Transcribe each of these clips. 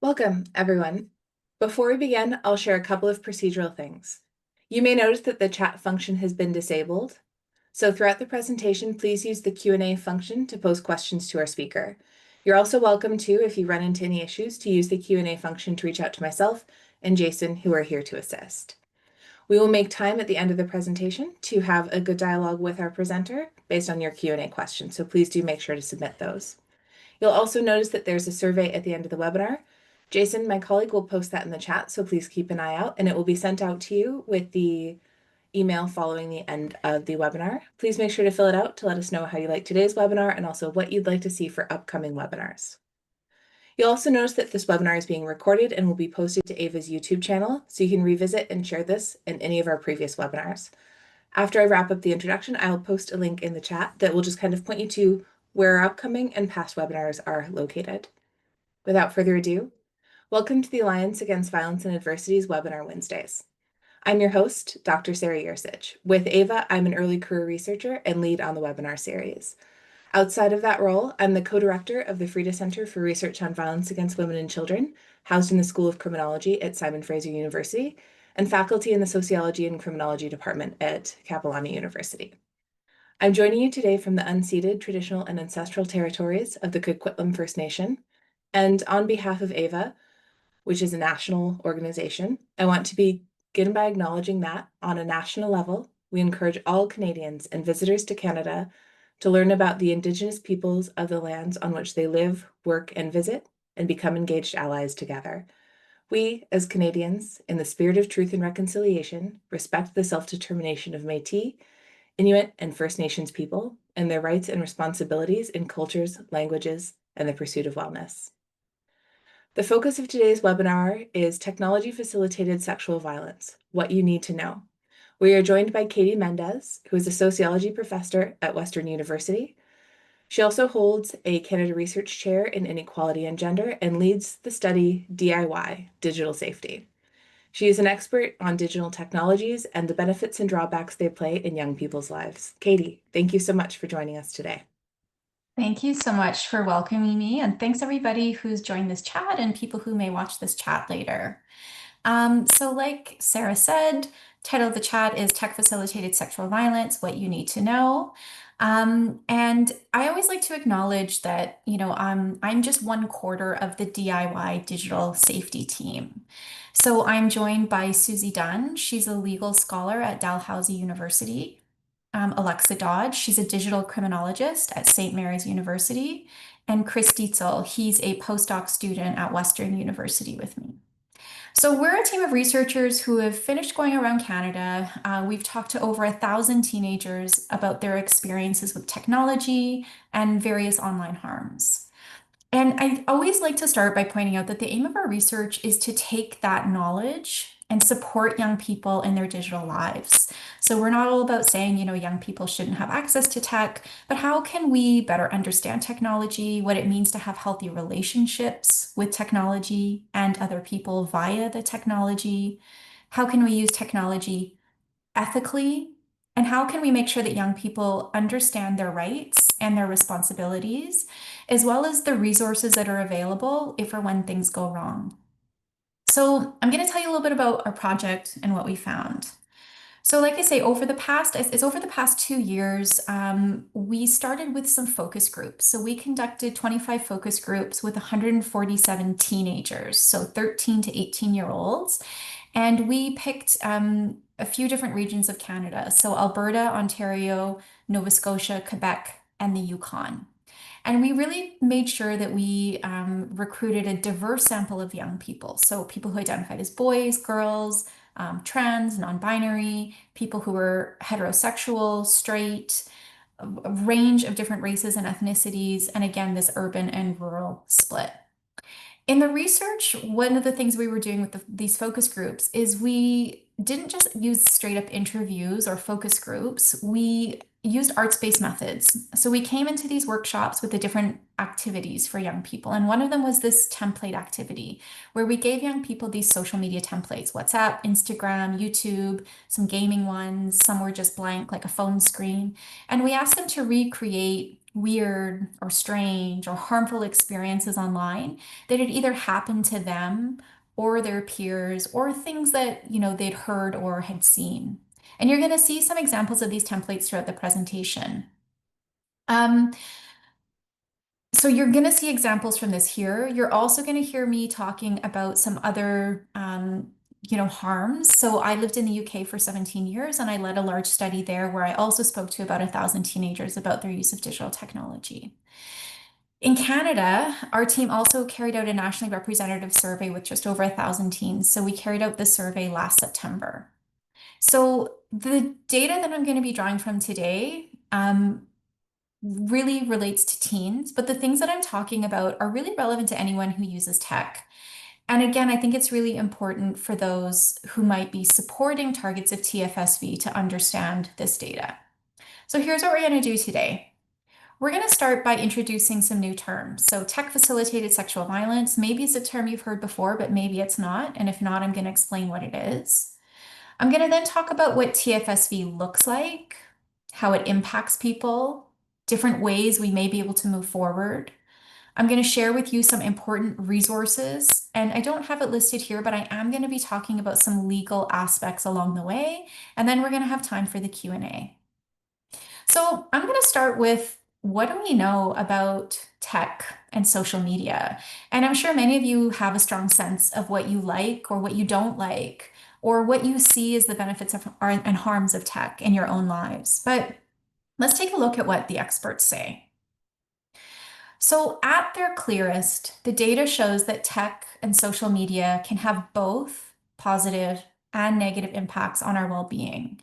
Welcome, everyone. Before we begin, I'll share a couple of procedural things. You may notice that the chat function has been disabled. So throughout the presentation, please use the Q&A function to pose questions to our speaker. You're also welcome to, if you run into any issues, to use the Q&A function to reach out to myself and Jason, who are here to assist. We will make time at the end of the presentation to have a good dialogue with our presenter based on your Q&A questions, so please do make sure to submit those. You'll also notice that there's a survey at the end of the webinar. Jason, my colleague, will post that in the chat, so please keep an eye out, and it will be sent out to you with the email following the end of the webinar. Please make sure to fill it out to let us know how you like today's webinar and also what you'd like to see for upcoming webinars. You'll also notice that this webinar is being recorded and will be posted to Ava's YouTube channel, so you can revisit and share this and any of our previous webinars. After I wrap up the introduction, I'll post a link in the chat that will just kind of point you to where our upcoming and past webinars are located. Without further ado, welcome to the Alliance Against Violence and Adversity's Webinar Wednesdays. I'm your host, Dr. Sarah Yersich. With AVA, I'm an early career researcher and lead on the webinar series. Outside of that role, I'm the co-director of the Frieda Center for Research on Violence Against Women and Children, housed in the School of Criminology at Simon Fraser University, and faculty in the Sociology and Criminology Department at Capilano University. I'm joining you today from the unceded traditional and ancestral territories of the Coquitlam First Nation, and on behalf of AVA, which is a national organization, I want to begin by acknowledging that, on a national level, we encourage all Canadians and visitors to Canada to learn about the Indigenous peoples of the lands on which they live, work, and visit, and become engaged allies together. We, as Canadians, in the spirit of truth and reconciliation, respect the self-determination of Métis, Inuit, and First Nations people, and their rights and responsibilities in cultures, languages, and the pursuit of wellness. The focus of today's webinar is Technology-Facilitated Sexual Violence, What You Need to Know. We are joined by Kaitlynn Mendes, who is a sociology professor at Western University. She also holds a Canada Research Chair in Inequality and Gender and leads the study DIY, Digital Safety. She is an expert on digital technologies and the benefits and drawbacks they play in young people's lives. Katie, thank you so much for joining us today. Thank you so much for welcoming me, and thanks everybody who's joined this chat and people who may watch this chat later. So like Sarah said, title of the chat is Tech Facilitated Sexual Violence, What You Need to Know. And I always like to acknowledge that, I'm just 1/4 of the DIY digital safety team. So I'm joined by Susie Dunn. She's a legal scholar at Dalhousie University. Alexa Dodge, she's a digital criminologist at St. Mary's University. And Chris Dietzel, he's a postdoc student at Western University with me. So we're a team of researchers who have finished going around Canada. We've talked to over 1,000 teenagers about their experiences with technology and various online harms. And I always like to start by pointing out that the aim of our research is to take that knowledge and support young people in their digital lives. So we're not all about saying, young people shouldn't have access to tech, but how can we better understand technology, what it means to have healthy relationships with technology and other people via the technology? How can we use technology ethically? And how can we make sure that young people understand their rights and their responsibilities, as well as the resources that are available if or when things go wrong? So I'm going to tell you a little bit about our project and what we found. So like I say, it's over the past 2 years, we started with some focus groups. So we conducted 25 focus groups with 147 teenagers, so 13 to 18-year-olds. And we picked a few different regions of Canada. So Alberta, Ontario, Nova Scotia, Quebec, and the Yukon. And we really made sure that we recruited a diverse sample of young people. So people who identified as boys, girls, trans, non-binary, people who were heterosexual, straight, a range of different races and ethnicities, and again, this urban and rural split. In the research, one of the things we were doing with these focus groups is we didn't just use straight up interviews or focus groups. We used arts-based methods. So we came into these workshops with the different activities for young people. And one of them was this template activity where we gave young people these social media templates, WhatsApp, Instagram, YouTube, some gaming ones, some were just blank like a phone screen. And we asked them to recreate weird or strange or harmful experiences online that had either happened to them or their peers or things that, they'd heard or had seen. And you're going to see some examples of these templates throughout the presentation. Um, so you're going to see examples from this here. You're also going to hear me talking about some other, harms. So I lived in the UK for 17 years and I led a large study there where I also spoke to about 1,000 teenagers about their use of digital technology. In Canada, our team also carried out a nationally representative survey with just over 1,000 teens. So we carried out the survey last September. So the data that I'm going to be drawing from today really relates to teens, but the things that I'm talking about are really relevant to anyone who uses tech. And again, I think it's really important for those who might be supporting targets of TFSV to understand this data. So here's what we're going to do today. We're going to start by introducing some new terms. So tech-facilitated sexual violence, maybe it's a term you've heard before, but maybe it's not. And if not, I'm going to explain what it is. I'm going to then talk about what TFSV looks like, how it impacts people, different ways we may be able to move forward. I'm going to share with you some important resources, and I don't have it listed here, but I am going to be talking about some legal aspects along the way, and then we're going to have time for the Q&A. So I'm going to start with what do we know about tech and social media? And I'm sure many of you have a strong sense of what you like or what you don't like, or what you see as the benefits of, and harms of tech in your own lives. But let's take a look at what the experts say. So at their clearest, the data shows that tech and social media can have both positive and negative impacts on our well-being.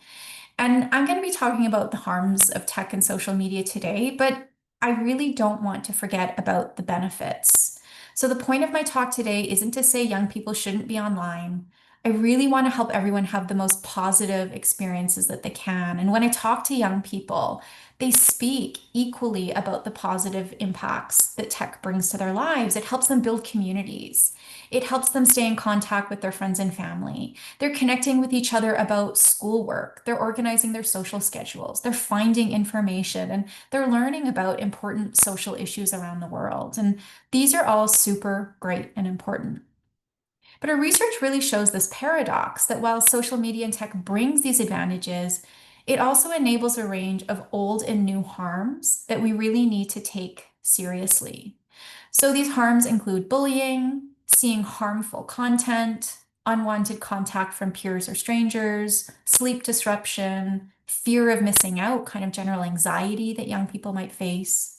And I'm going to be talking about the harms of tech and social media today, but I really don't want to forget about the benefits. So the point of my talk today isn't to say young people shouldn't be online. I really want to help everyone have the most positive experiences that they can. And when I talk to young people, they speak equally about the positive impacts that tech brings to their lives. It helps them build communities. It helps them stay in contact with their friends and family. They're connecting with each other about schoolwork. They're organizing their social schedules. They're finding information and they're learning about important social issues around the world. And these are all super great and important. But our research really shows this paradox that while social media and tech brings these advantages, it also enables a range of old and new harms that we really need to take seriously. So these harms include bullying, seeing harmful content, unwanted contact from peers or strangers, sleep disruption, fear of missing out, kind of general anxiety that young people might face.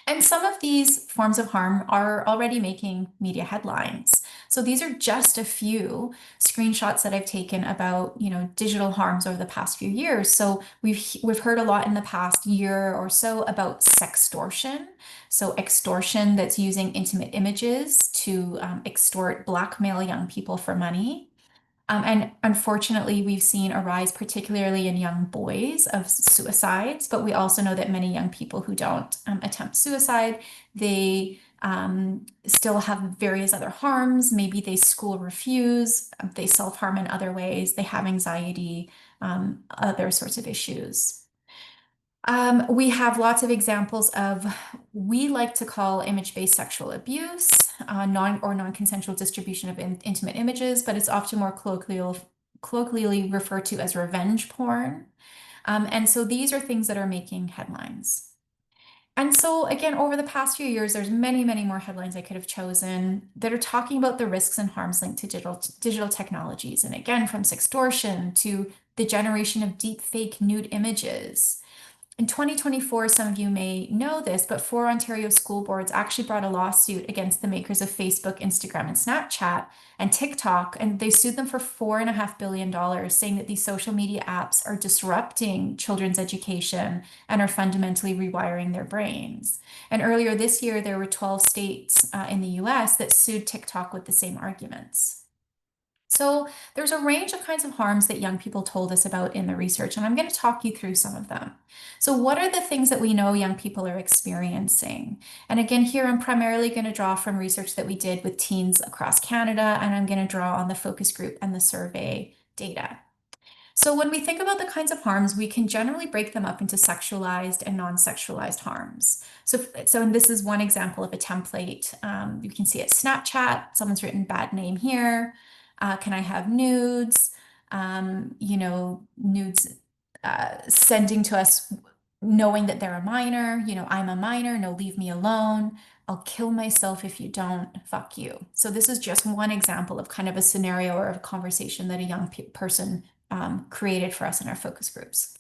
And some of these forms of harm are already making media headlines. So these are just a few screenshots that I've taken about, digital harms over the past few years. So we've heard a lot in the past year or so about sextortion. So extortion that's using intimate images to extort, blackmail young people for money. And unfortunately, we've seen a rise, particularly in young boys, of suicides. But we also know that many young people who don't attempt suicide, they still have various other harms. Maybe they school refuse, they self-harm in other ways, they have anxiety, other sorts of issues. We have lots of examples of, we like to call image-based sexual abuse, non-consensual distribution of intimate images, but it's often more colloquially referred to as revenge porn. And so these are things that are making headlines. And so again, over the past few years, there's many, many more headlines I could have chosen that are talking about the risks and harms linked to digital technologies. And again, from sextortion to the generation of deep fake nude images. In 2024, some of you may know this, but 4 Ontario school boards actually brought a lawsuit against the makers of Facebook, Instagram, and Snapchat and TikTok, and they sued them for $4.5 billion, saying that these social media apps are disrupting children's education and are fundamentally rewiring their brains. And earlier this year, there were 12 states in the US that sued TikTok with the same arguments. So there's a range of kinds of harms that young people told us about in the research, and I'm going to talk you through some of them. So what are the things that we know young people are experiencing? And again, here I'm primarily going to draw from research that we did with teens across Canada, and I'm going to draw on the focus group and the survey data. So when we think about the kinds of harms, we can generally break them up into sexualized and non-sexualized harms. And this is one example of a template. You can see it Snapchat. Someone's written bad name here. Can I have nudes? Nudes sending to us knowing that they're a minor. I'm a minor. No, leave me alone. I'll kill myself if you don't. Fuck you. So this is just one example of kind of a scenario or a conversation that a young person created for us in our focus groups.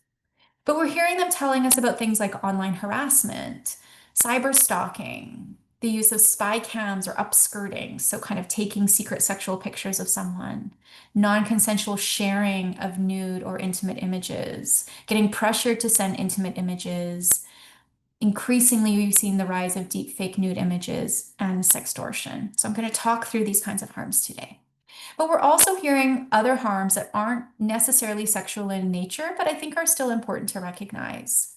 But we're hearing them telling us about things like online harassment, cyber stalking, the use of spy cams or upskirting, so kind of taking secret sexual pictures of someone, non-consensual sharing of nude or intimate images, getting pressured to send intimate images. Increasingly, we've seen the rise of deep fake nude images and sextortion. So I'm going to talk through these kinds of harms today. But we're also hearing other harms that aren't necessarily sexual in nature, but I think are still important to recognize.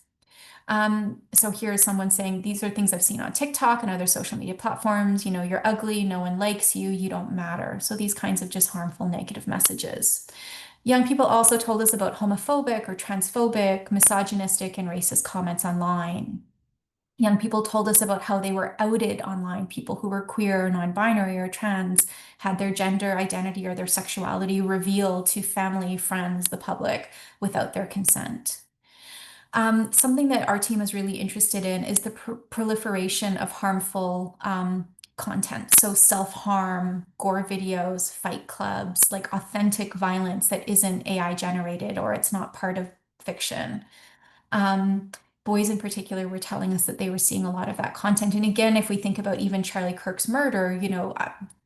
So here's someone saying, these are things I've seen on TikTok and other social media platforms. You're ugly, no one likes you, you don't matter. So these kinds of just harmful negative messages. Young people also told us about homophobic or transphobic, misogynistic, and racist comments online. Young people told us about how they were outed online. People who were queer or non-binary or trans had their gender identity or their sexuality revealed to family, friends, the public without their consent. Something that our team is really interested in is the proliferation of harmful content. So self-harm, gore videos, fight clubs, like authentic violence that isn't AI generated or it's not part of fiction. Um, Boys in particular were telling us that they were seeing a lot of that content. And again, if we think about even Charlie Kirk's murder,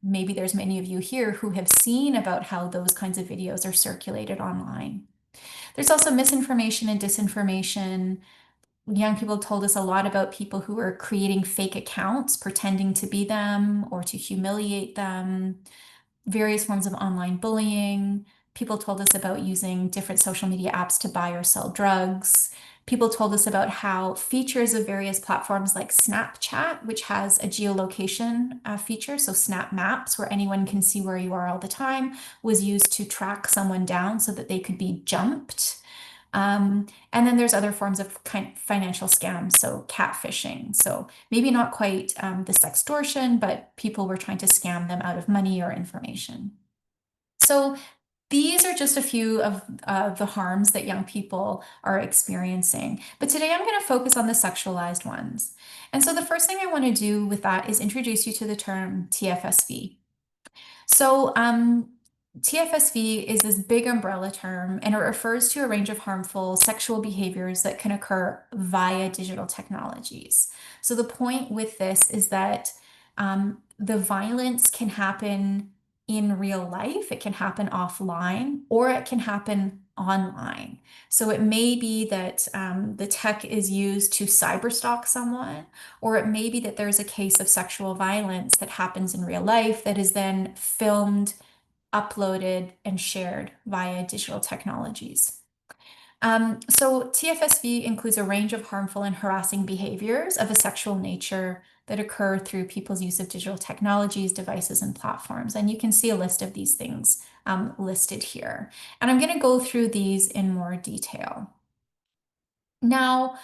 maybe there's many of you here who have seen about how those kinds of videos are circulated online. There's also misinformation and disinformation. Young people told us a lot about people who are creating fake accounts, pretending to be them or to humiliate them, various forms of online bullying. People told us about using different social media apps to buy or sell drugs. People told us about how features of various platforms like Snapchat, which has a geolocation feature, so Snap Maps, where anyone can see where you are all the time, was used to track someone down so that they could be jumped. And then there's other forms of financial scams, so catfishing. So maybe not quite the sextortion, but people were trying to scam them out of money or information. So these are just a few of the harms that young people are experiencing. But today I'm going to focus on the sexualized ones. And so the first thing I want to do with that is introduce you to the term TFSV. So TFSV is this big umbrella term, and it refers to a range of harmful sexual behaviors that can occur via digital technologies. So the point with this is that the violence can happen in real life, it can happen offline, or it can happen online. So it may be that the tech is used to cyberstalk someone, or it may be that there's a case of sexual violence that happens in real life that is then filmed, uploaded, and shared via digital technologies. So TFSV includes a range of harmful and harassing behaviors of a sexual nature that occur through people's use of digital technologies, devices, and platforms. And you can see a list of these things listed here. And I'm going to go through these in more detail. Now,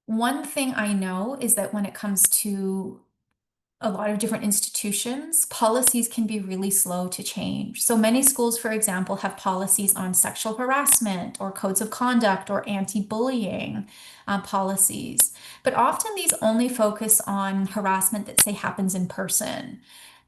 one thing I know is that when it comes to a lot of different institutions, policies can be really slow to change. So many schools, for example, have policies on sexual harassment or codes of conduct or anti-bullying policies. But often these only focus on harassment that, say, happens in person.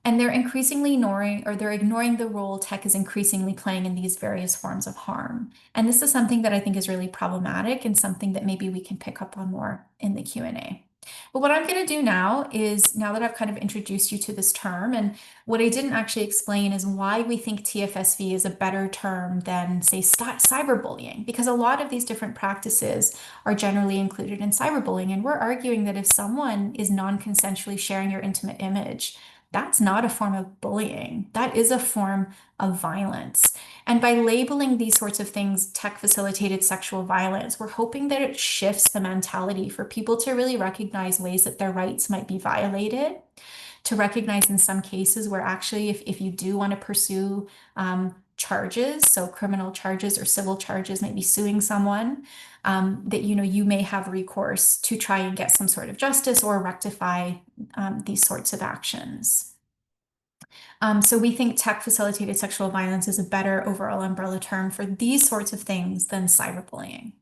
And they're increasingly ignoring the role tech is increasingly playing in these various forms of harm. And this is something that I think is really problematic and something that maybe we can pick up on more in the Q&A. But what I'm going to do now is, now that I've kind of introduced you to this term, and what I didn't actually explain is why we think TFSV is a better term than, say, cyberbullying, because a lot of these different practices are generally included in cyberbullying. And we're arguing that if someone is non-consensually sharing your intimate image, that's not a form of bullying. That is a form of violence. And by labeling these sorts of things tech-facilitated sexual violence, we're hoping that it shifts the mentality for people to really recognize ways that their rights might be violated, to recognize in some cases where actually if you do want to pursue charges, so criminal charges or civil charges, maybe suing someone, that you may have recourse to try and get some sort of justice or rectify these sorts of actions. So we think tech-facilitated sexual violence is a better overall umbrella term for these sorts of things than cyberbullying.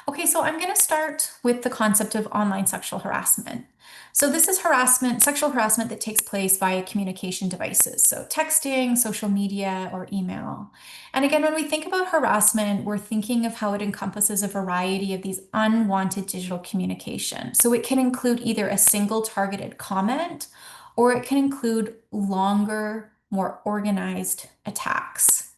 Okay, so I'm going to start with the concept of online sexual harassment. So this is harassment, sexual harassment that takes place via communication devices, so texting, social media, or email. And again, when we think about harassment, we're thinking of how it encompasses a variety of these unwanted digital communication. So it can include either a single targeted comment, or it can include longer, more organized attacks.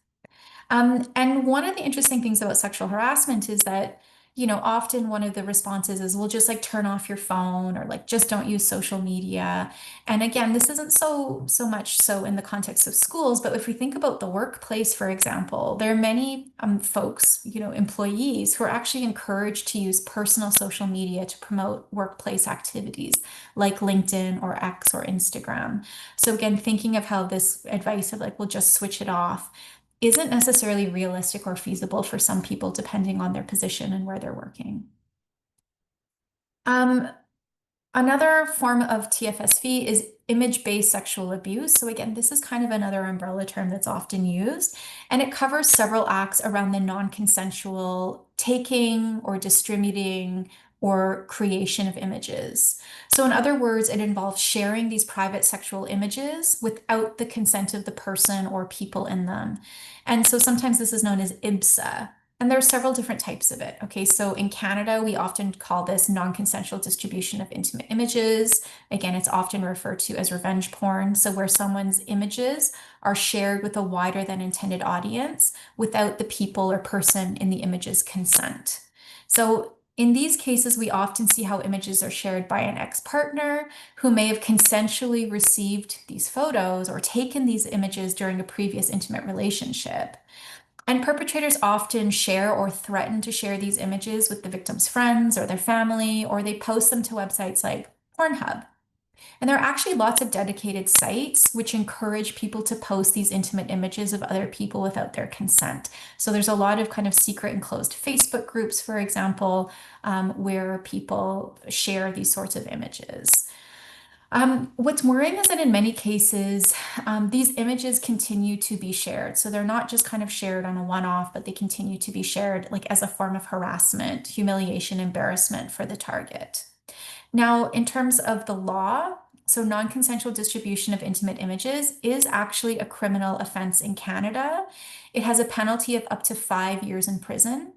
And one of the interesting things about sexual harassment is that, often one of the responses is, well, just like turn off your phone or like just don't use social media. And again, this isn't so much so in the context of schools, but if we think about the workplace, for example, there are many folks, employees who are actually encouraged to use personal social media to promote workplace activities like LinkedIn or X or Instagram. So again, thinking of how this advice of like, well, just switch it off isn't necessarily realistic or feasible for some people, depending on their position and where they're working. Um, Another form of TFSV is image-based sexual abuse. So again, this is kind of another umbrella term that's often used, and it covers several acts around the non-consensual taking or distributing or creation of images. So in other words, it involves sharing these private sexual images without the consent of the person or people in them. And so sometimes this is known as IBSA. And there are several different types of it. Okay, so in Canada, we often call this non-consensual distribution of intimate images. Again, it's often referred to as revenge porn. So where someone's images are shared with a wider than intended audience without the people or person in the image's consent. So in these cases, we often see how images are shared by an ex-partner who may have consensually received these photos or taken these images during a previous intimate relationship. And perpetrators often share or threaten to share these images with the victim's friends or their family, or they post them to websites like Pornhub. And there are actually lots of dedicated sites which encourage people to post these intimate images of other people without their consent. So there's a lot of kind of secret and closed Facebook groups, for example, where people share these sorts of images. What's worrying is that in many cases, these images continue to be shared. So they're not just kind of shared on a one-off, but they continue to be shared like as a form of harassment, humiliation, embarrassment for the target. Now, in terms of the law, so non-consensual distribution of intimate images is actually a criminal offense in Canada. It has a penalty of up to 5 years in prison.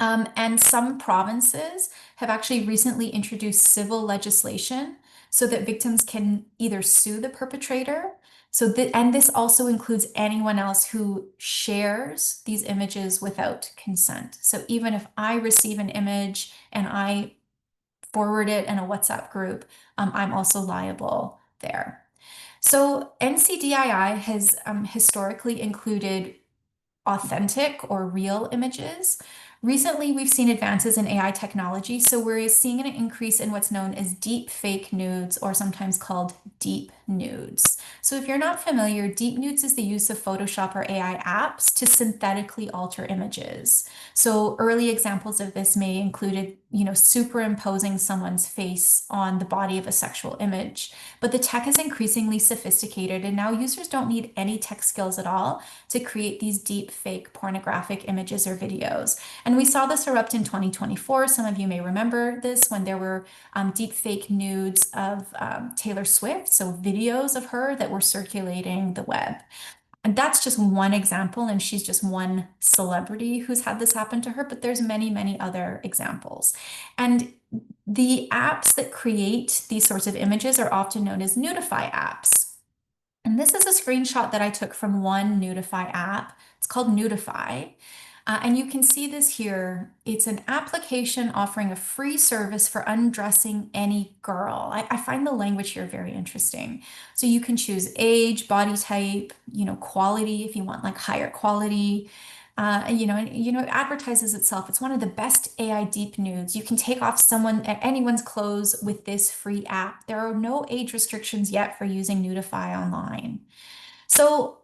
And some provinces have actually recently introduced civil legislation so that victims can either sue the perpetrator. And this also includes anyone else who shares these images without consent. So even if I receive an image and I forward it in a WhatsApp group, I'm also liable there. So NCDII has historically included authentic or real images. Recently, we've seen advances in AI technology, so we're seeing an increase in what's known as deep fake nudes, or sometimes called deep nudes. So if you're not familiar, deep nudes is the use of Photoshop or AI apps to synthetically alter images. So early examples of this may include, superimposing someone's face on the body of a sexual image. But the tech is increasingly sophisticated, and now users don't need any tech skills at all to create these deep fake pornographic images or videos. And we saw this erupt in 2024. Some of you may remember this when there were deep fake nudes of Taylor Swift, so videos of her that were circulating the web. And that's just one example, and she's just one celebrity who's had this happen to her, but there's many, many other examples. And the apps that create these sorts of images are often known as nudify apps. And this is a screenshot that I took from one nudify app. It's called Nudify. And you can see this here. It's an application offering a free service for undressing any girl. I find the language here very interesting. So you can choose age, body type, quality if you want like higher quality. It advertises itself. It's one of the best AI deep nudes. You can take off anyone's clothes with this free app. There are no age restrictions yet for using Nudify online. So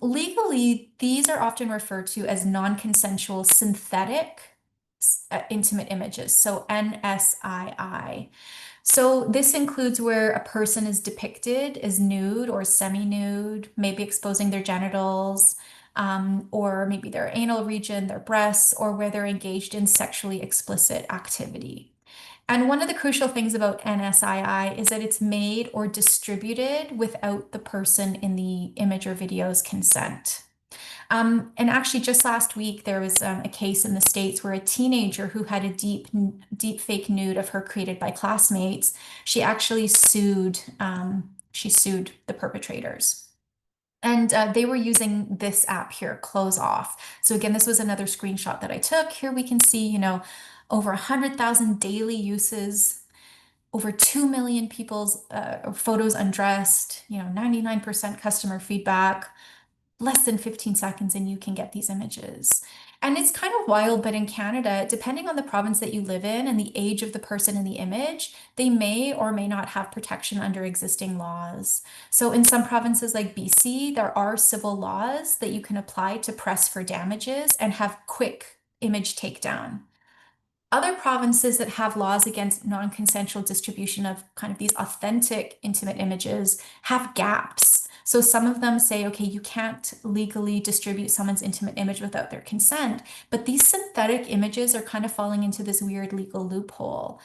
Legally, these are often referred to as non-consensual synthetic intimate images, so NSII. So this includes where a person is depicted as nude or semi-nude, maybe exposing their genitals, or maybe their anal region, their breasts, or where they're engaged in sexually explicit activity. And one of the crucial things about NSII is that it's made or distributed without the person in the image or video's consent. And actually, just last week, there was a case in the States where a teenager who had a deep fake nude of her created by classmates, she sued the perpetrators. And they were using this app here, Close Off. So again, this was another screenshot that I took. Here we can see, over 100,000 daily uses, over 2 million people's photos undressed, 99% customer feedback, less than 15 seconds and you can get these images. And it's kind of wild, but in Canada, depending on the province that you live in and the age of the person in the image, they may or may not have protection under existing laws. So in some provinces like BC, there are civil laws that you can apply to press for damages and have quick image takedown. Other provinces that have laws against non-consensual distribution of kind of these authentic intimate images have gaps. So some of them say, okay, you can't legally distribute someone's intimate image without their consent, but these synthetic images are kind of falling into this weird legal loophole.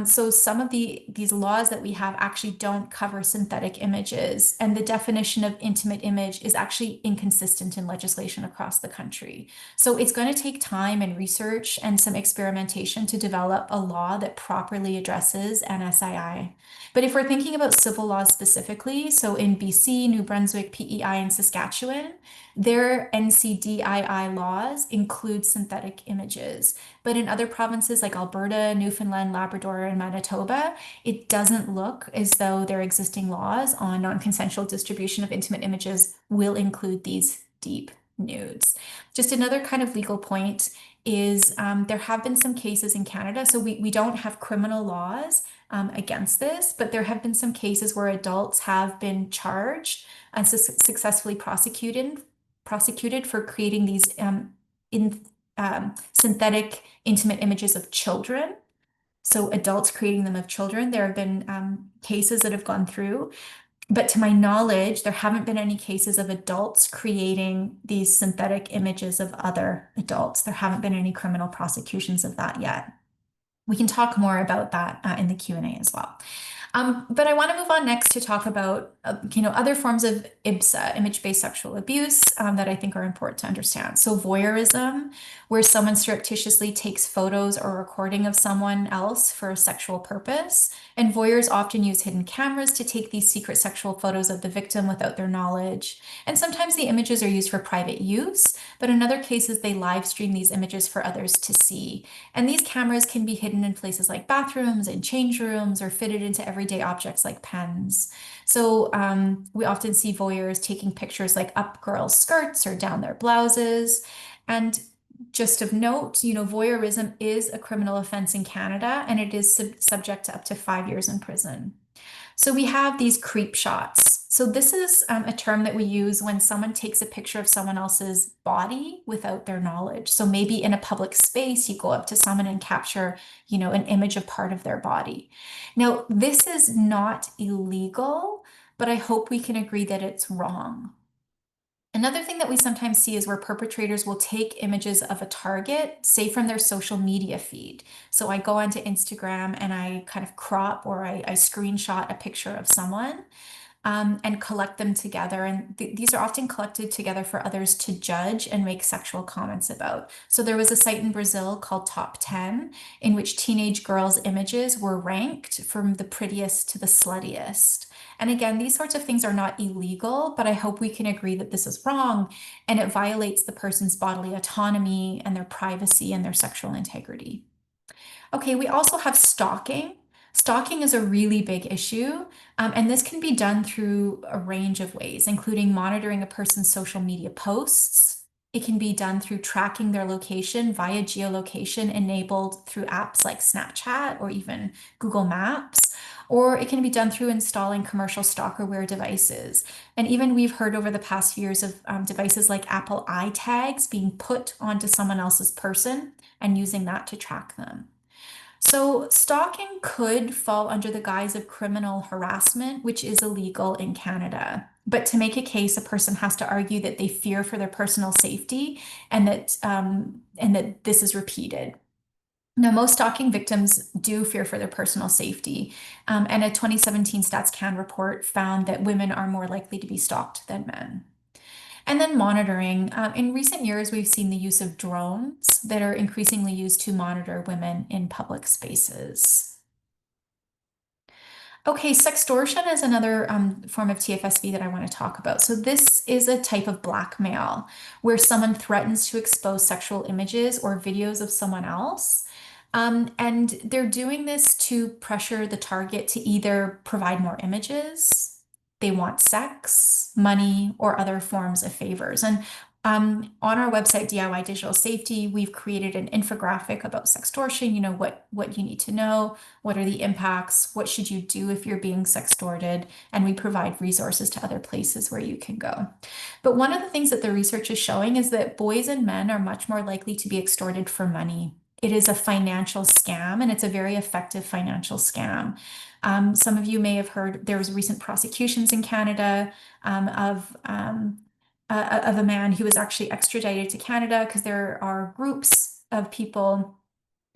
So some of these laws that we have actually don't cover synthetic images, and the definition of intimate image is actually inconsistent in legislation across the country. So it's going to take time and research and some experimentation to develop a law that properly addresses NSII. But if we're thinking about civil laws specifically, so in BC, New Brunswick, PEI, and Saskatchewan, their NCDII laws include synthetic images. But in other provinces like Alberta, Newfoundland, Labrador, and Manitoba, it doesn't look as though their existing laws on non-consensual distribution of intimate images will include these deep nudes. Just another kind of legal point is there have been some cases in Canada. So we don't have criminal laws against this, but there have been some cases where adults have been charged and successfully prosecuted for creating these in synthetic intimate images of children. So adults creating them of children. There have been cases that have gone through, but to my knowledge, there haven't been any cases of adults creating these synthetic images of other adults. There haven't been any criminal prosecutions of that yet. We can talk more about that in the Q&A as well. But I want to move on next to talk about, other forms of IBSA, image-based sexual abuse, that I think are important to understand. So voyeurism, where someone surreptitiously takes photos or recording of someone else for a sexual purpose. And voyeurs often use hidden cameras to take these secret sexual photos of the victim without their knowledge. And sometimes the images are used for private use, but in other cases, they live stream these images for others to see. And these cameras can be hidden in places like bathrooms and change rooms or fitted into everyday objects like pens. So we often see voyeurs taking pictures like up girls' skirts or down their blouses. And just of note, voyeurism is a criminal offense in Canada, and it is subject to up to 5 years in prison. So we have these creep shots. So this is a term that we use when someone takes a picture of someone else's body without their knowledge. So maybe in a public space, you go up to someone and capture, an image of part of their body. Now, this is not illegal, but I hope we can agree that it's wrong. Another thing that we sometimes see is where perpetrators will take images of a target, say from their social media feed. So I go onto Instagram and I kind of crop or I screenshot a picture of someone and collect them together. And these are often collected together for others to judge and make sexual comments about. So there was a site in Brazil called Top 10, in which teenage girls' images were ranked from the prettiest to the sluttiest. And again, these sorts of things are not illegal, but I hope we can agree that this is wrong and it violates the person's bodily autonomy and their privacy and their sexual integrity. Okay, we also have stalking. Stalking is a really big issue, and this can be done through a range of ways, including monitoring a person's social media posts. It can be done through tracking their location via geolocation enabled through apps like Snapchat or even Google Maps. or it can be done through installing commercial stalkerware devices. And even we've heard over the past few years of devices like Apple iTags being put onto someone else's person and using that to track them. So, stalking could fall under the guise of criminal harassment, which is illegal in Canada. But to make a case, a person has to argue that they fear for their personal safety and that this is repeated. Now, most stalking victims do fear for their personal safety, and a 2017 StatsCan report found that women are more likely to be stalked than men. And then monitoring. In recent years, we've seen the use of drones that are increasingly used to monitor women in public spaces. Okay, sextortion is another form of TFSV that I want to talk about. So this is a type of blackmail where someone threatens to expose sexual images or videos of someone else. And they're doing this to pressure the target to either provide more images, they want sex, money, or other forms of favors. And on our website, DIY Digital Safety, we've created an infographic about sextortion, you know, what you need to know, what are the impacts, what should you do if you're being sextorted, and we provide resources to other places where you can go. But one of the things that the research is showing is that boys and men are much more likely to be extorted for money. It is a financial scam, and it's a very effective financial scam. Some of you may have heard there was recent prosecutions in Canada of a man who was actually extradited to Canada because there are groups of people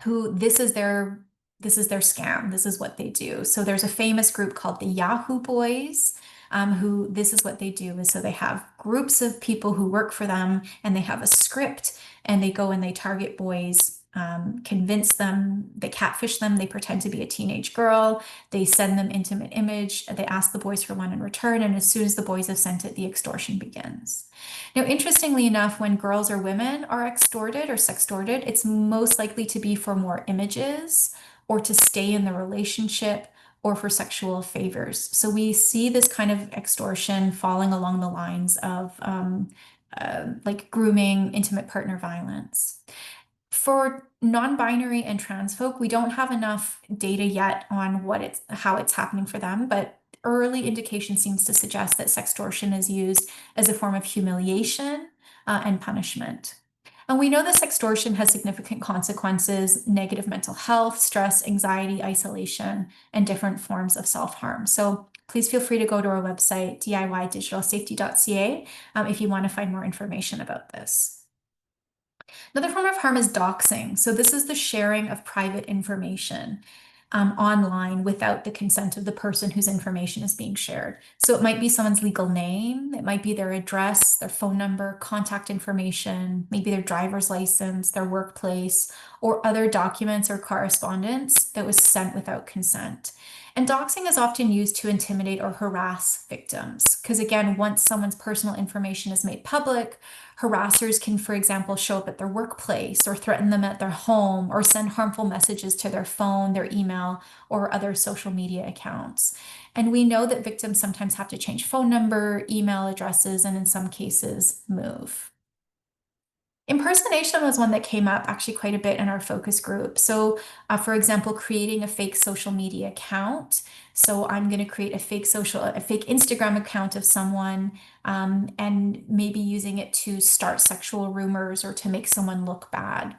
who this is their scam. This is what they do. So there's a famous group called the Yahoo Boys, who this is what they do is so they have groups of people who work for them and they have a script and they go and they target boys, convince them, they catfish them, they pretend to be a teenage girl, they send them intimate image, they ask the boys for one in return, and as soon as the boys have sent it, the extortion begins. Now, interestingly enough, when girls or women are extorted or sextorted, it's most likely to be for more images or to stay in the relationship or for sexual favors. So we see this kind of extortion falling along the lines of like grooming, intimate partner violence. For non-binary and trans folk, we don't have enough data yet on how it's happening for them, but early indication seems to suggest that sextortion is used as a form of humiliation and punishment. And we know that sextortion has significant consequences, negative mental health, stress, anxiety, isolation, and different forms of self-harm. So please feel free to go to our website, diydigitalsafety.ca, if you want to find more information about this. Another form of harm is doxing. So this is the sharing of private information online without the consent of the person whose information is being shared. So it might be someone's legal name, it might be their address, their phone number, contact information, maybe their driver's license, their workplace, or other documents or correspondence that was sent without consent. And doxing is often used to intimidate or harass victims. Because again, once someone's personal information is made public, harassers can, for example, show up at their workplace or threaten them at their home or send harmful messages to their phone, their email, or other social media accounts. And we know that victims sometimes have to change phone number, email addresses, and in some cases, move. Impersonation was one that came up actually quite a bit in our focus group. So, for example, creating a fake social media account. So I'm going to create a fake Instagram account of someone, and maybe using it to start sexual rumors or to make someone look bad.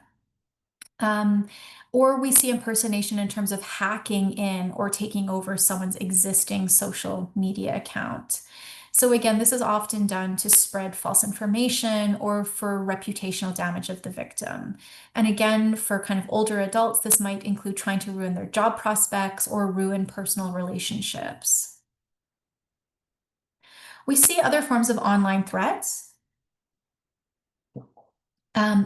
Or we see impersonation in terms of hacking in or taking over someone's existing social media account. So again, this is often done to spread false information or for reputational damage of the victim. And again, for kind of older adults, this might include trying to ruin their job prospects or ruin personal relationships. We see other forms of online threats.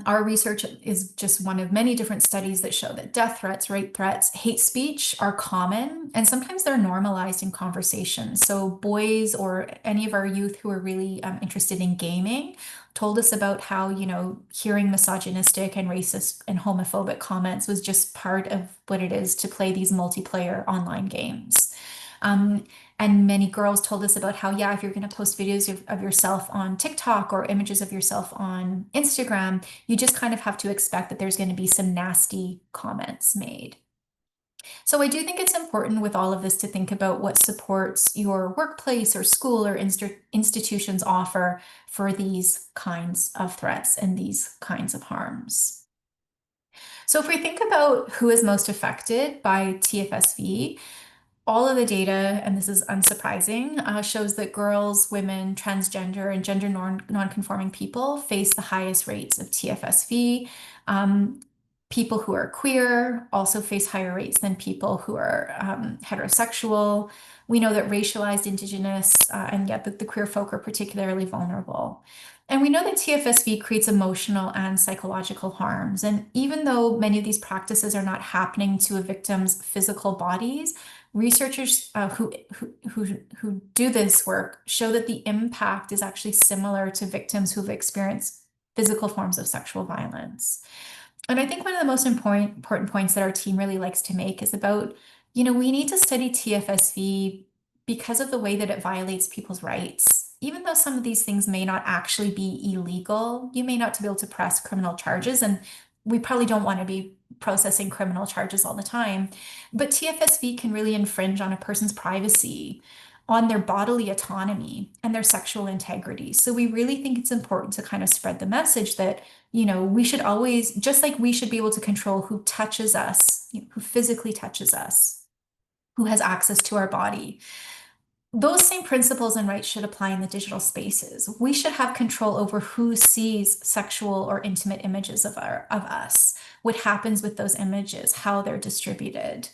Our research is just one of many different studies that show that death threats, rape threats, hate speech are common, and sometimes they're normalized in conversation. So boys or any of our youth who are really interested in gaming told us about how, you know, hearing misogynistic and racist and homophobic comments was just part of what it is to play these multiplayer online games. And many girls told us about how, yeah, if you're going to post videos of yourself on TikTok or images of yourself on Instagram, you just kind of have to expect that there's going to be some nasty comments made. So I do think it's important with all of this to think about what supports your workplace or school or institutions offer for these kinds of threats and these kinds of harms. So if we think about who is most affected by TFSV, all of the data, and this is unsurprising, shows that girls, women, transgender, and gender non-conforming people face the highest rates of TFSV. Um, People who are queer also face higher rates than people who are heterosexual. We know that racialized, indigenous, and yet that the queer folk are particularly vulnerable. And we know that TFSV creates emotional and psychological harms. And even though many of these practices are not happening to a victim's physical bodies, researchers who do this work show that the impact is actually similar to victims who've experienced physical forms of sexual violence. And I think one of the most important points that our team really likes to make is about, we need to study TFSV because of the way that it violates people's rights. Even though some of these things may not actually be illegal, you may not be able to press criminal charges, and we probably don't want to be processing criminal charges all the time. But TFSV can really infringe on a person's privacy, on their bodily autonomy, and their sexual integrity. So we really think it's important to kind of spread the message that we should always, just like we should be able to control who touches us, who physically touches us, who has access to our body. Those same principles and rights should apply in the digital spaces. We should have control over who sees sexual or intimate images of us, what happens with those images, how they're distributed.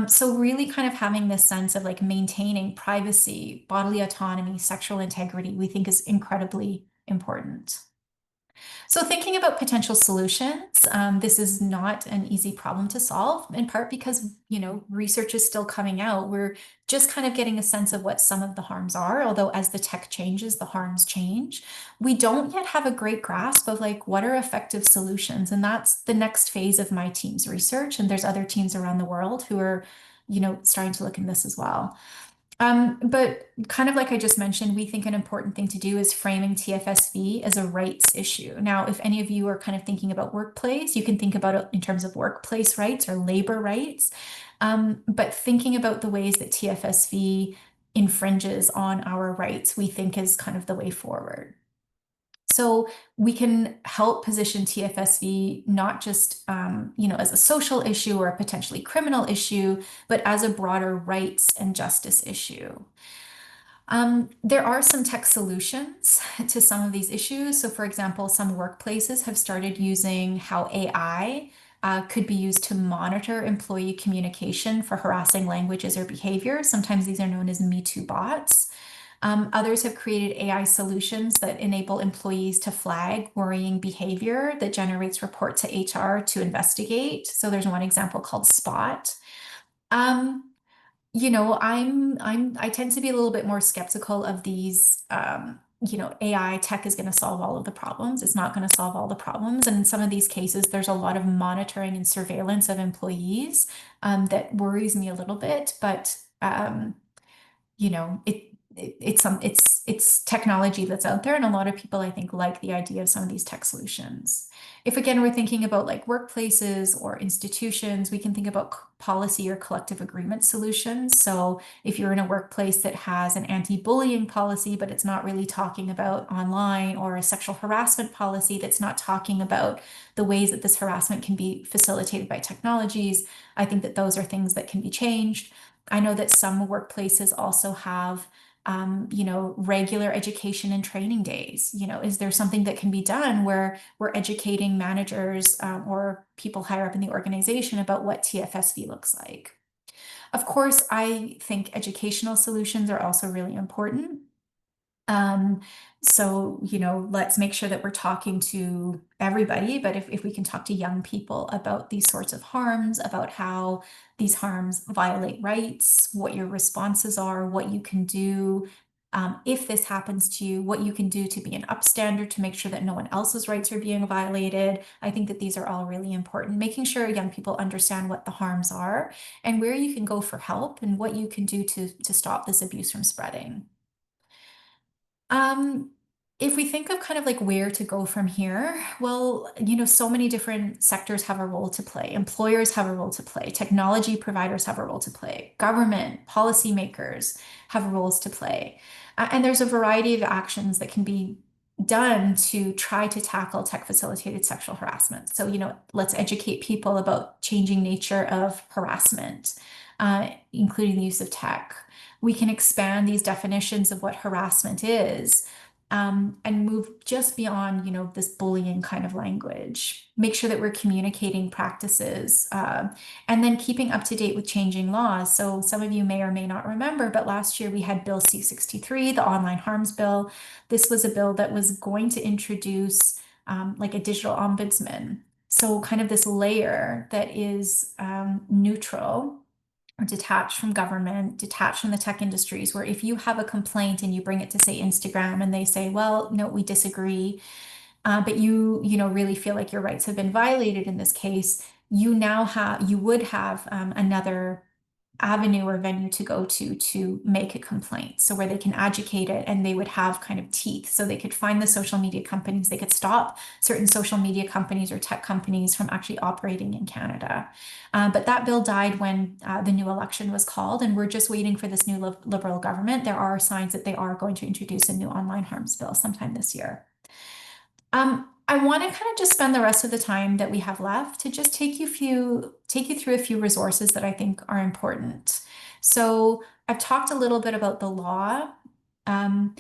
So really kind of having this sense of like maintaining privacy, bodily autonomy, sexual integrity, we think is incredibly important. So thinking about potential solutions, this is not an easy problem to solve, in part because, research is still coming out. We're just kind of getting a sense of what some of the harms are, although as the tech changes, the harms change. We don't yet have a great grasp of like what are effective solutions. And that's the next phase of my team's research. And there's other teams around the world who are, starting to look in this as well. But kind of like I just mentioned, we think an important thing to do is framing TFSV as a rights issue. Now, if any of you are kind of thinking about workplace, you can think about it in terms of workplace rights or labor rights. But thinking about the ways that TFSV infringes on our rights, we think is kind of the way forward. So we can help position TFSV not just, as a social issue or a potentially criminal issue, but as a broader rights and justice issue. There are some tech solutions to some of these issues. So for example, some workplaces have started using how AI could be used to monitor employee communication for harassing languages or behaviors. Sometimes these are known as Me Too bots. Others have created AI solutions that enable employees to flag worrying behavior that generates report to HR to investigate. So there's one example called Spot. Um, I tend to be a little bit more skeptical of these. AI tech is going to solve all of the problems. It's not going to solve all the problems. And in some of these cases, there's a lot of monitoring and surveillance of employees that worries me a little bit. But it's technology that's out there, and a lot of people I think like the idea of some of these tech solutions. If again we're thinking about like workplaces or institutions, we can think about policy or collective agreement solutions. So if you're in a workplace that has an anti-bullying policy, but it's not really talking about online, or a sexual harassment policy that's not talking about the ways that this harassment can be facilitated by technologies, I think that those are things that can be changed. I know that some workplaces also have, regular education and training days. Is there something that can be done where we're educating managers or people higher up in the organization about what TFSV looks like? Of course, I think educational solutions are also really important. Um, so, let's make sure that we're talking to everybody, but if we can talk to young people about these sorts of harms, about how these harms violate rights, what your responses are, what you can do, if this happens to you, what you can do to be an upstander to make sure that no one else's rights are being violated. I think that these are all really important. Making sure young people understand what the harms are and where you can go for help and what you can do to stop this abuse from spreading. Um, If we think of kind of like where to go from here, well, so many different sectors have a role to play. Employers have a role to play. Technology providers have a role to play. Government, policymakers have roles to play. And there's a variety of actions that can be done to try to tackle tech facilitated sexual harassment. So, let's educate people about changing nature of harassment, including the use of tech. We can expand these definitions of what harassment is, and move just beyond, this bullying kind of language. Make sure that we're communicating practices, and then keeping up to date with changing laws. So some of you may or may not remember, but last year we had Bill C-63, the Online Harms Bill. This was a bill that was going to introduce like a digital ombudsman. So kind of this layer that is neutral or detached from government, detached from the tech industries, where if you have a complaint and you bring it to, say, Instagram, and they say, well, no, we disagree, but you really feel like your rights have been violated in this case, you would have another avenue or venue to go to make a complaint. So where they can adjudicate it, and they would have kind of teeth. So they could find the social media companies, they could stop certain social media companies or tech companies from actually operating in Canada. But that bill died when the new election was called, and we're just waiting for this new Liberal government. There are signs that they are going to introduce a new online harms bill sometime this year. I want to kind of just spend the rest of the time that we have left to just take you through a few resources that I think are important. So I've talked a little bit about the law. Um,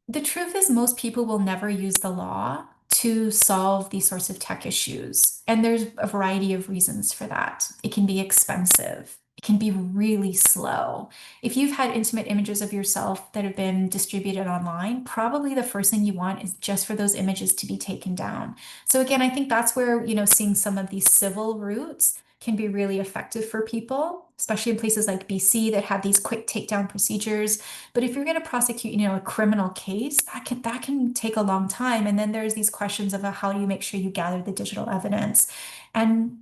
the truth is, most people will never use the law to solve these sorts of tech issues. And there's a variety of reasons for that. It can be expensive. It can be really slow. If you've had intimate images of yourself that have been distributed online, probably the first thing you want is just for those images to be taken down. So again, I think that's where, seeing some of these civil routes can be really effective for people, especially in places like BC that have these quick takedown procedures. But if you're going to prosecute, a criminal case, that can take a long time. And then there's these questions of how do you make sure you gather the digital evidence? And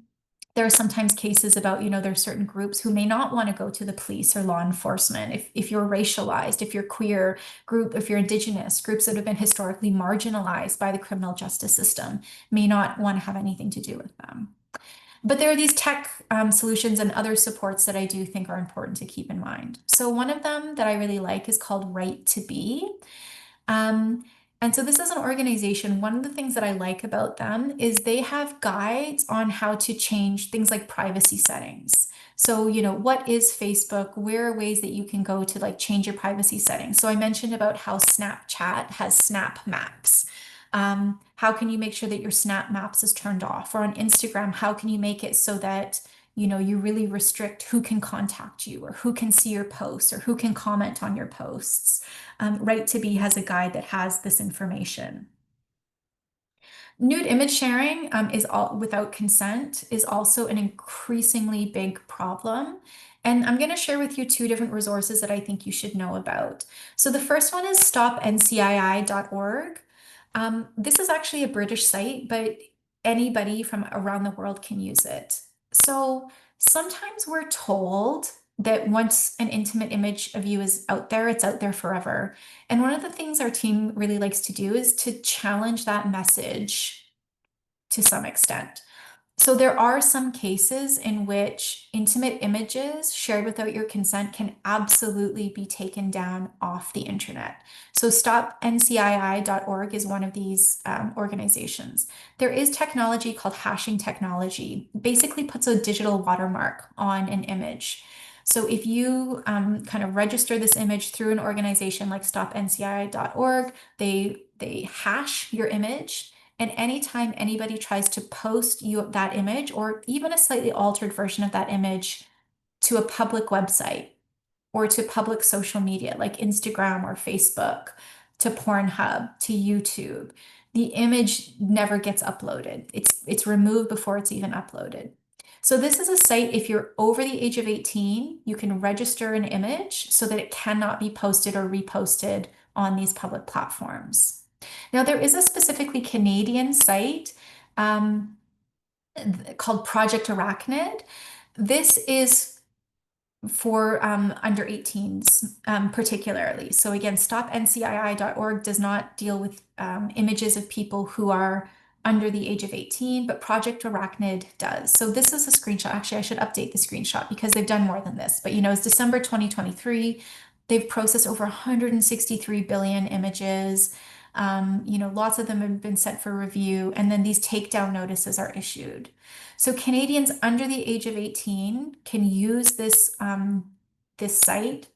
there are sometimes cases about, there are certain groups who may not want to go to the police or law enforcement. If you're racialized, if you're queer group, if you're Indigenous, groups that have been historically marginalized by the criminal justice system may not want to have anything to do with them. But there are these tech solutions and other supports that I do think are important to keep in mind. So one of them that I really like is called Right to Be. Um, and so this is an organization. One of the things that I like about them is they have guides on how to change things like privacy settings. So, what is Facebook? Where are ways that you can go to like change your privacy settings? So I mentioned about how Snapchat has Snap Maps. How can you make sure that your Snap Maps is turned off? Or on Instagram, how can you make it so that you really restrict who can contact you or who can see your posts or who can comment on your posts? Right to Be has a guide that has this information. Nude image sharing is all without consent is also an increasingly big problem. And I'm going to share with you two different resources that I think you should know about. So the first one is stopncii.org. This is actually a British site, but anybody from around the world can use it. So sometimes we're told that once an intimate image of you is out there, it's out there forever. And one of the things our team really likes to do is to challenge that message to some extent. So there are some cases in which intimate images shared without your consent can absolutely be taken down off the internet. So stopncii.org is one of these organizations. There is technology called hashing technology. Basically puts a digital watermark on an image. So if you kind of register this image through an organization like stopncii.org, they hash your image. And anytime anybody tries to post that image or even a slightly altered version of that image to a public website or to public social media like Instagram or Facebook, to Pornhub, to YouTube, the image never gets uploaded. It's removed before it's even uploaded. So this is a site, if you're over the age of 18, you can register an image so that it cannot be posted or reposted on these public platforms. Now, there is a specifically Canadian site called Project Arachnid. This is for under 18s particularly. So again, stopncii.org does not deal with images of people who are under the age of 18, but Project Arachnid does. So this is a screenshot. Actually, I should update the screenshot because they've done more than this. But it's December 2023. They've processed over 163 billion images. Lots of them have been sent for review, and then these takedown notices are issued. So Canadians under the age of 18 can use this site.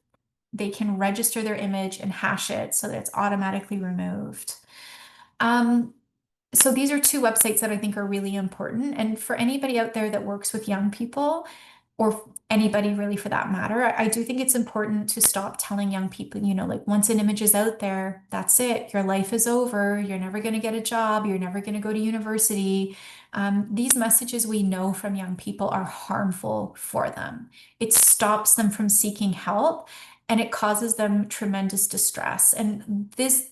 They can register their image and hash it so that it's automatically removed. Um, so these are two websites that I think are really important. And for anybody out there that works with young people, or anybody really for that matter, I do think it's important to stop telling young people, like once an image is out there, that's it. Your life is over. You're never going to get a job. You're never going to go to university. These messages we know from young people are harmful for them. It stops them from seeking help, and it causes them tremendous distress. And these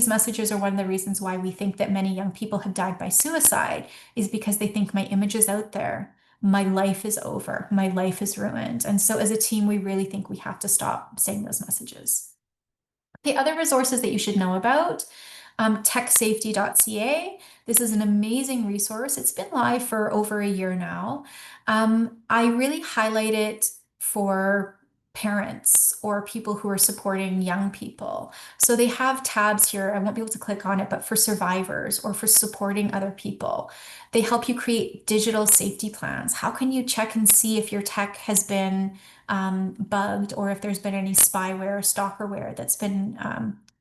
messages are one of the reasons why we think that many young people have died by suicide, is because they think my image is out there. My life is over. My life is ruined. And so as a team, we really think we have to stop saying those messages. The other resources that you should know about, techsafety.ca. This is an amazing resource. It's been live for over a year now. I really highlight it for parents or people who are supporting young people. So they have tabs here. I won't be able to click on it, but for survivors or for supporting other people. They help you create digital safety plans. How can you check and see if your tech has been bugged, or if there's been any spyware or stalkerware that's been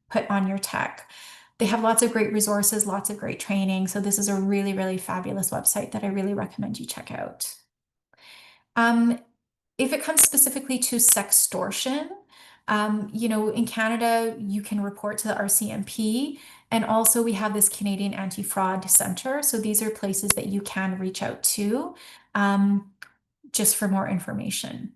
put on your tech? They have lots of great resources, lots of great training. So this is a really, really fabulous website that I really recommend you check out. Um, if it comes specifically to sextortion, in Canada, you can report to the RCMP. And also we have this Canadian Anti-Fraud Center. So these are places that you can reach out to just for more information.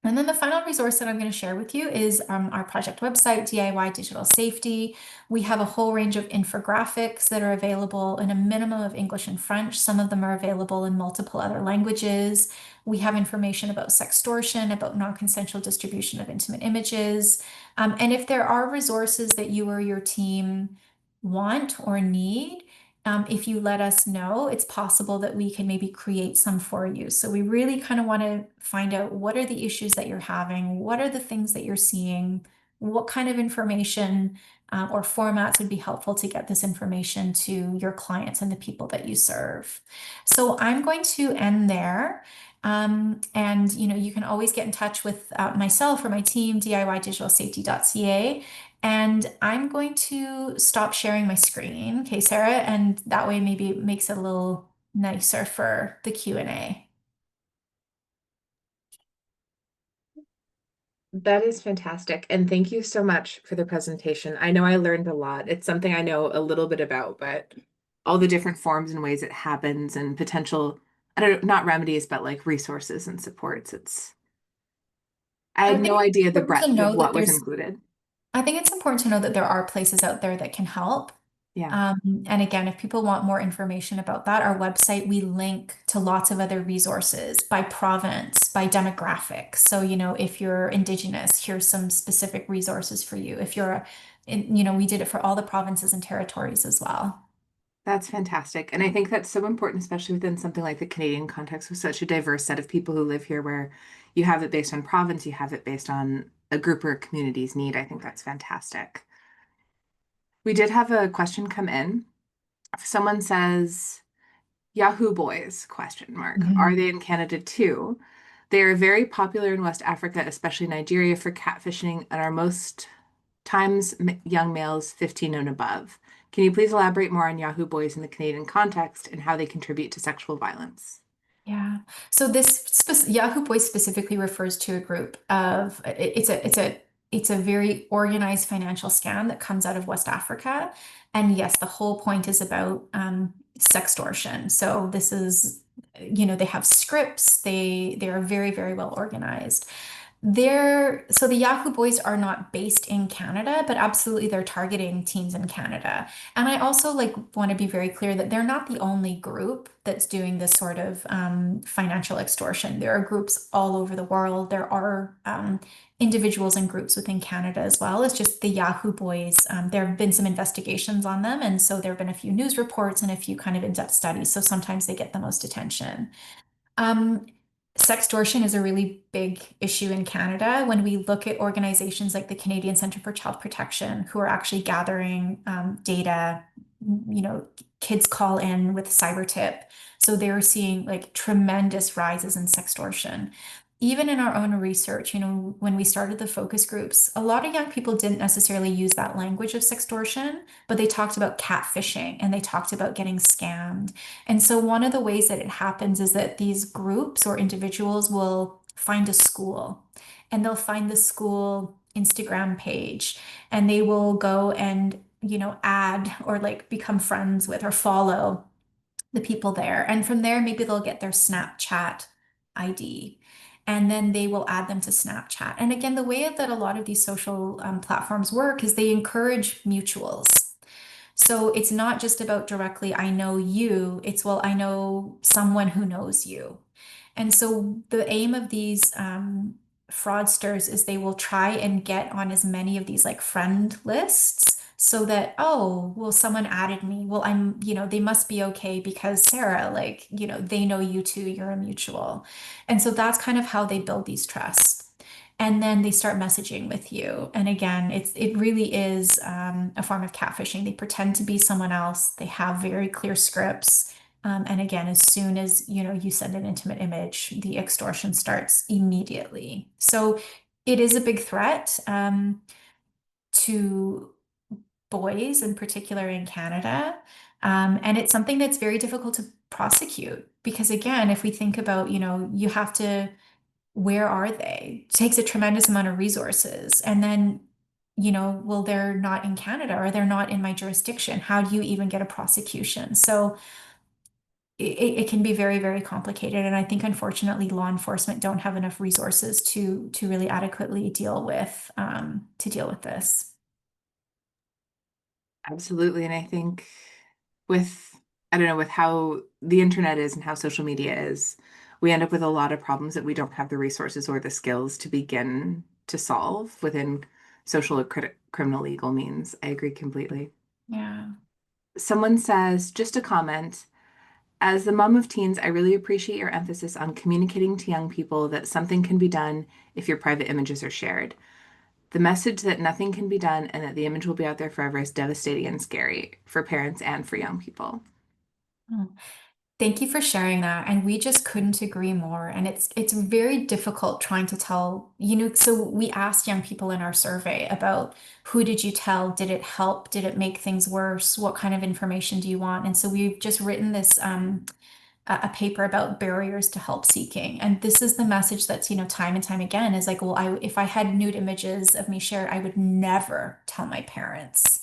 And then the final resource that I'm going to share with you is our project website, DIY Digital Safety. We have a whole range of infographics that are available in a minimum of English and French. Some of them are available in multiple other languages. We have information about sextortion, about non-consensual distribution of intimate images. And if there are resources that you or your team want or need, if you let us know, it's possible that we can maybe create some for you. So we really kind of want to find out, what are the issues that you're having? What are the things that you're seeing? What kind of information or formats would be helpful to get this information to your clients and the people that you serve? So I'm going to end there. And you can always get in touch with myself or my team, DIYdigitalsafety.ca. And I'm going to stop sharing my screen, okay, Sarah? And that way maybe it makes it a little nicer for the Q&A. That is fantastic. And thank you so much for the presentation. I know I learned a lot. It's something I know a little bit about, but all the different forms and ways it happens and potential, I don't know, not remedies, but like resources and supports. I I had think no it's idea the important to breadth of know that what was there's included. I think it's important to know that there are places out there that can help. Yeah, And again, if people want more information about that, our website, we link to lots of other resources by province, by demographics. So, if you're Indigenous, here's some specific resources for you. If you're, we did it for all the provinces and territories as well. that's fantastic. And I think that's so important, especially within something like the Canadian context with such a diverse set of people who live here, where you have it based on province, you have it based on a group or a community's need. I think that's fantastic. We did have a question come in. Someone says, Yahoo Boys, question mark. Are Mhm. they in Canada too? They are very popular in West Africa, especially Nigeria, for catfishing and are most times young males 15 and above. Can you please elaborate more on Yahoo Boys in the Canadian context and how they contribute to sexual violence? Yeah. So this Yahoo Boys specifically refers to a group of it's a very organized financial scam that comes out of West Africa. And yes, the whole point is about sextortion. So this is, they have scripts, they are very, very well organized. So the Yahoo Boys are not based in Canada, but absolutely they're targeting teens in Canada. And I also like want to be very clear that they're not the only group that's doing this sort of financial extortion. There are groups all over the world. There are individuals and groups within Canada as well. It's just the Yahoo Boys. There have been some investigations on them, and so there have been a few news reports and a few kind of in-depth studies. So sometimes they get the most attention. Um, Sextortion is a really big issue in Canada. When we look at organizations like the Canadian Centre for Child Protection, who are actually gathering data, kids call in with cyber tip. So they're seeing like tremendous rises in sextortion. Even in our own research, when we started the focus groups, a lot of young people didn't necessarily use that language of sextortion, but they talked about catfishing and they talked about getting scammed. And so one of the ways that it happens is that these groups or individuals will find a school and they'll find the school Instagram page and they will go and, add or like become friends with or follow the people there. And from there, maybe they'll get their Snapchat ID. And then they will add them to Snapchat. And again, the way that a lot of these social platforms work is they encourage mutuals. So it's not just about directly, I know you, it's, well, I know someone who knows you. And so the aim of these fraudsters is they will try and get on as many of these like friend lists so that, oh, well, someone added me. Well, they must be okay because Sarah, like, they know you too, you're a mutual. And so that's kind of how they build these trusts. And then they start messaging with you. And again, it really is a form of catfishing. They pretend to be someone else. They have very clear scripts. And again, as soon as you send an intimate image, the extortion starts immediately. So it is a big threat to boys, in particular in Canada. And it's something that's very difficult to prosecute because, again, if we think about, you have to where are they? It takes a tremendous amount of resources. And then, well, they're not in Canada or they're not in my jurisdiction. How do you even get a prosecution? So it can be very, very complicated. And I think unfortunately law enforcement don't have enough resources to really adequately deal with this. Absolutely. And I think with, I don't know, with how the internet is and how social media is, we end up with a lot of problems that we don't have the resources or the skills to begin to solve within social or criminal legal means. I agree completely. Yeah. Someone says, just a comment. As the mom of teens, I really appreciate your emphasis on communicating to young people that something can be done if your private images are shared. The message that nothing can be done and that the image will be out there forever is devastating and scary for parents and for young people. Oh, thank you for sharing that. And we just couldn't agree more. And it's very difficult trying to tell, so we asked young people in our survey about who did you tell? Did it help? Did it make things worse? What kind of information do you want? And so we've just written this a paper about barriers to help seeking. And this is the message that's, time and time again is like, well, if I had nude images of me shared, I would never tell my parents.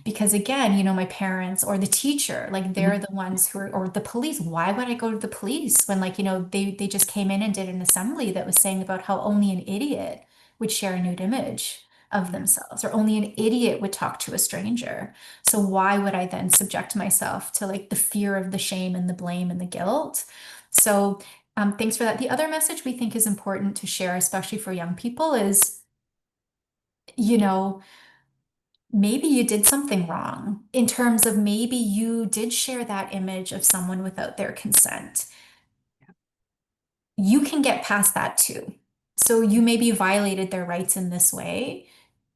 Because again, my parents or the teacher, like they're Mhm. the ones who are, or the police. Why would I go to the police when like, they just came in and did an assembly that was saying about how only an idiot would share a nude image of themselves, or only an idiot would talk to a stranger. So why would I then subject myself to like the fear of the shame and the blame and the guilt? So thanks for that. The other message we think is important to share, especially for young people, is, you know, maybe you did something wrong in terms of maybe you did share that image of someone without their consent. You can get past that too. So you maybe violated their rights in this way,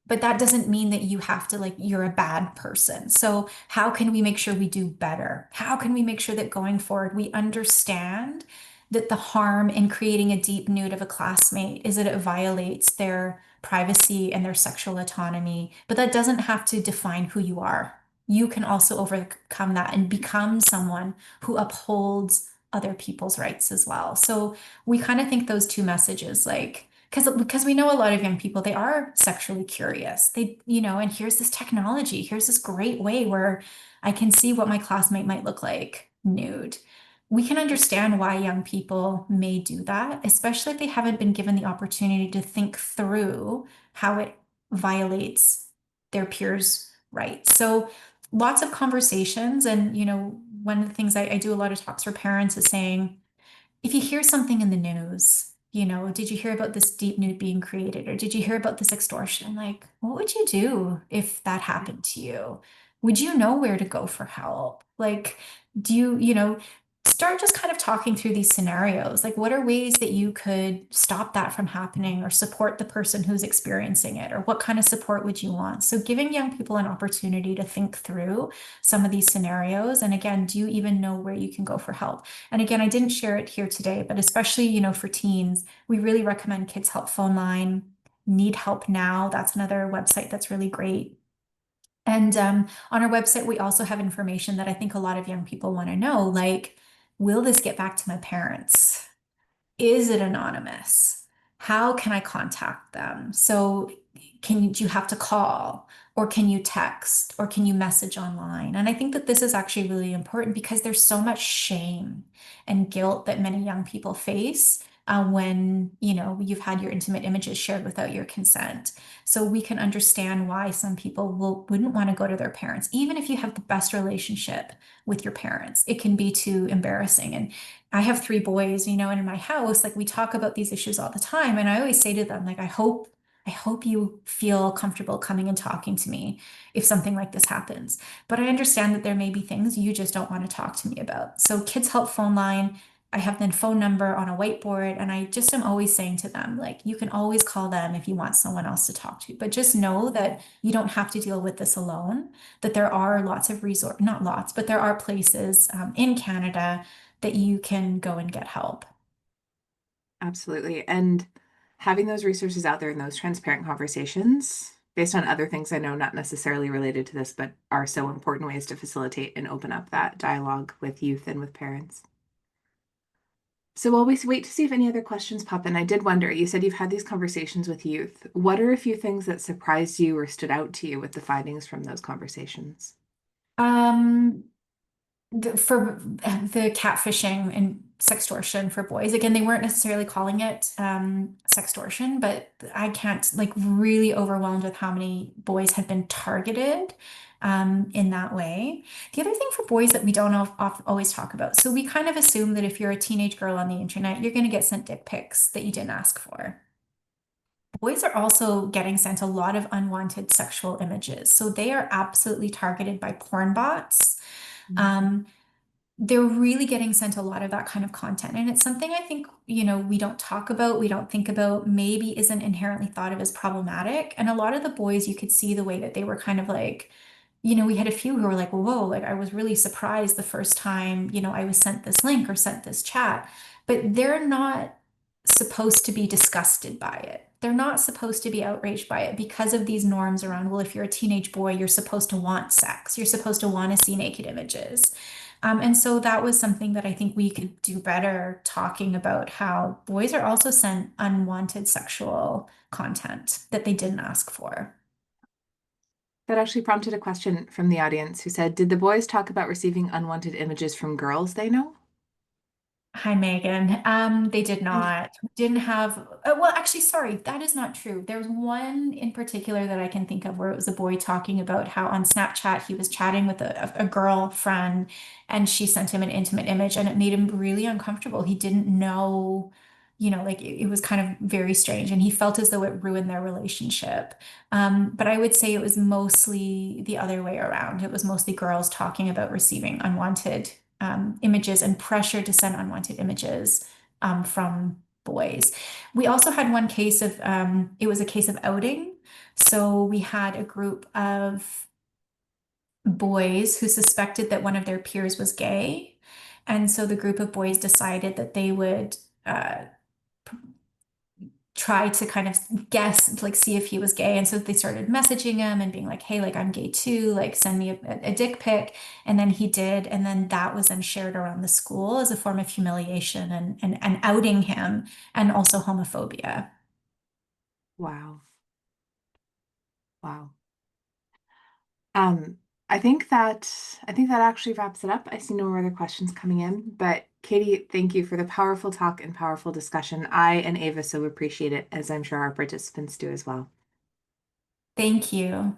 but that doesn't mean that you have to like you're a bad person. So how can we make sure we do better? How can we make sure that going forward we understand that the harm in creating a deep nude of a classmate is that it violates their privacy and their sexual autonomy, but that doesn't have to define who you are. You can also overcome that and become someone who upholds other people's rights as well. So we kind of think those two messages like because we know a lot of young people, they are sexually curious. And here's this technology, here's this great way where I can see what my classmate might look like nude. we can understand why young people may do that, especially if they haven't been given the opportunity to think through how it violates their peers' rights. So lots of conversations. And, one of the things I do a lot of talks for parents is saying, if you hear something in the news, did you hear about this deep nude being created or did you hear about this extortion? Like, what would you do if that happened to you? Would you know where to go for help? Like, do start just kind of talking through these scenarios? Like, what are ways that you could stop that from happening or support the person who's experiencing it? Or what kind of support would you want? So, giving young people an opportunity to think through some of these scenarios. And again, do you even know where you can go for help? And again, I didn't share it here today, but especially, for teens, we really recommend Kids Help Phone Line, Need Help Now. That's another website that's really great. And on our website, we also have information that I think a lot of young people want to know, like, will this get back to my parents? Is it anonymous? How can I contact them? So do you have to call or can you text or can you message online? And I think that this is actually really important because there's so much shame and guilt that many young people face when, you've had your intimate images shared without your consent. So we can understand why some people wouldn't want to go to their parents, even if you have the best relationship with your parents. It can be too embarrassing. And I have three boys, and in my house, like we talk about these issues all the time. And I always say to them, like, I hope you feel comfortable coming and talking to me if something like this happens. But I understand that there may be things you just don't want to talk to me about. So Kids Help Phone Line, I have their phone number on a whiteboard, and I just am always saying to them, like, you can always call them if you want someone else to talk to. But just know that you don't have to deal with this alone, that there are lots of not lots, but there are places in Canada that you can go and get help. Absolutely. And having those resources out there and those transparent conversations, based on other things I know, not necessarily related to this, but are so important ways to facilitate and open up that dialogue with youth and with parents. So while we wait to see if any other questions pop in, I did wonder, you said you've had these conversations with youth. What are a few things that surprised you or stood out to you with the findings from those conversations? Um, for the catfishing and sextortion for boys, again, they weren't necessarily calling it sextortion, but I can't, like, really overwhelmed with how many boys have been targeted in that way. The other thing for boys that we don't always talk about, so we kind of assume that if you're a teenage girl on the internet, you're going to get sent dick pics that you didn't ask for. Boys are also getting sent a lot of unwanted sexual images. So they are absolutely targeted by porn bots. Um, they're really getting sent a lot of that kind of content. And it's something I think, we don't talk about, we don't think about, maybe isn't inherently thought of as problematic. And a lot of the boys, you could see the way that they were kind of like, we had a few who were like, whoa, like I was really surprised the first time, I was sent this link or sent this chat, but they're not supposed to be disgusted by it. They're not supposed to be outraged by it because of these norms around, well, if you're a teenage boy, you're supposed to want sex. You're supposed to want to see naked images. And so that was something that I think we could do better talking about how boys are also sent unwanted sexual content that they didn't ask for. That actually prompted a question from the audience who said, did the boys talk about receiving unwanted images from girls they know? Hi, Megan. They did not. Didn't have, well, actually, sorry, that is not true. There was one in particular that I can think of where it was a boy talking about how on Snapchat he was chatting with a girlfriend and she sent him an intimate image and it made him really uncomfortable. He didn't know, like it was kind of very strange and he felt as though it ruined their relationship. But I would say it was mostly the other way around. It was mostly girls talking about receiving unwanted images and pressure to send unwanted images from boys. We also had one case of, it was a case of outing. So we had a group of boys who suspected that one of their peers was gay. And so the group of boys decided that they would try to kind of guess, like see if he was gay. And so they started messaging him and being like, hey, like I'm gay too, like send me a dick pic. And then he did. And then that was then shared around the school as a form of humiliation and outing him and also homophobia. Wow. Wow. Um, I think that actually wraps it up. I see no more other questions coming in, but Katie, thank you for the powerful talk and powerful discussion. I and Ava so appreciate it, as I'm sure our participants do as well. Thank you.